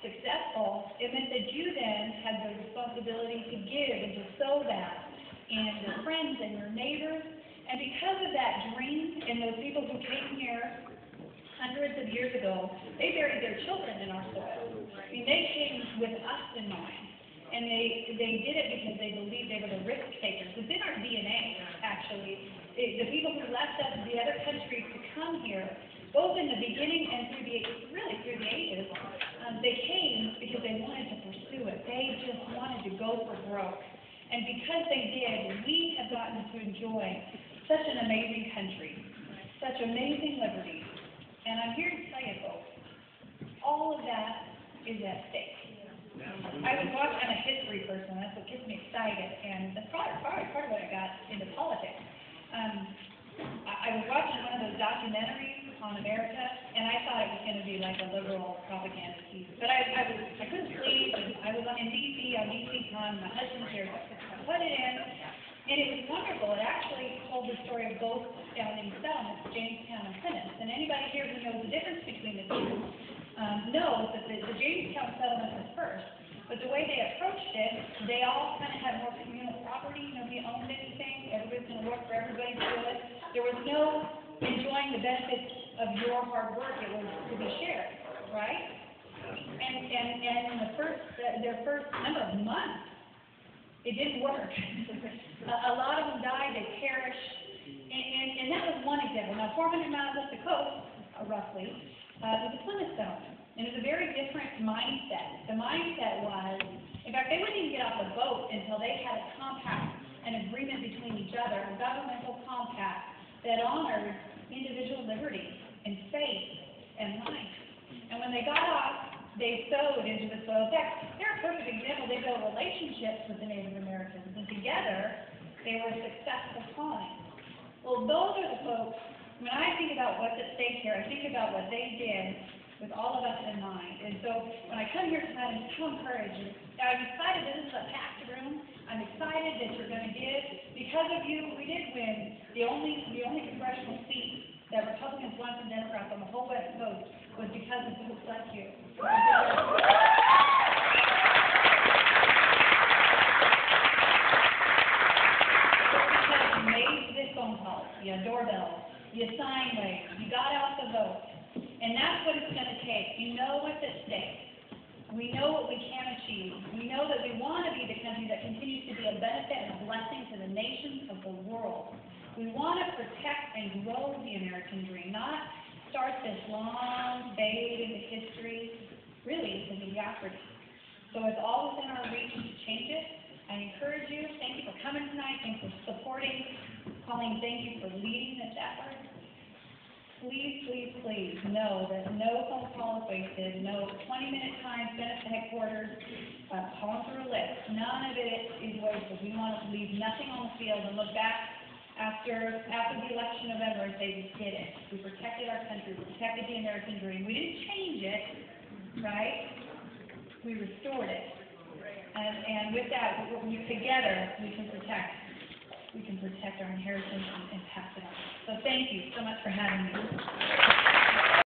successful, it meant that you then had the responsibility to give and to sow that in your friends and your neighbors. And because of that dream and those people who came here hundreds of years ago, they buried their children in our soil. I mean, they came with us in mind. And they did it because they believed they were the risk takers. It's in our DNA, actually. The people who left us, the other countries, to come here, both in the beginning and through the ages, they came because they wanted to pursue it. They just wanted to go for broke. And because they did, we have gotten to enjoy such an amazing country, such amazing liberties. And I'm here to tell you, folks, all of that is at stake. I was watching, I'm a history person, that's what gets me excited, and that's probably part of what I got into politics. I was watching one of those documentaries on America, and I thought it was going to be like a liberal propaganda piece. But I couldn't sleep, and I was in D.C. on DC-Con, my husband's here, so I put it in, and it was wonderful. It actually told the story of both founding settlements, Jamestown and Plymouth. And anybody here who knows the difference between the two knows that the Jamestown settlement was first. But the way they approached it, they all kind of had more communal property. Nobody owned anything. Everybody's going to work for everybody to do it. There was no enjoying the benefits of your hard work. It was to be shared, right? And in their first number of months, it didn't work. A lot of them died. They perished. And that was one example. Now, 400 miles up the coast, roughly, was the Plymouth settlement. And it was a very different mindset. The mindset was, in fact, they wouldn't even get off the boat until they had a compact, an agreement between each other, a governmental compact that honored individual liberty and faith and life. And when they got off, they sowed into the soil. In fact, they're a perfect example. They built relationships with the Native Americans, and together they were a successful colony. Well, those are the folks, when I think about what's at stake here, I think about what they did with all of us in mind. And so when I come here tonight, I'm so encouraged. I'm excited that this is a packed room. I'm excited that you're going to give. Because of you, we did win the only congressional seat that Republicans won from Democrats on the whole West Coast was because of folks like you. Because you made the phone calls, you had doorbells, you signed waves, you got out the vote. And that's what it's going to take. You know what's at stake. We know what we can achieve. We know that we want to be the country that continues to be a benefit and a blessing to the nations of the world. We want to protect and grow the American dream, not start this long fade into history, really into mediocrity. So it's all within our reach to change it. I encourage you. Thank you for coming tonight. Thank you for supporting. Colleen, thank you for leading this effort. Please, please, please know that no phone call is wasted, no 20-minute time spent at the headquarters, calling through a list. None of it is wasted. We want to leave nothing on the field and look back after the election in November and say we did it. We protected our country. We protected the American dream. We didn't change it, right? We restored it. And with that, together, we can protect our inheritance and pass it on. So thank you so much for having me.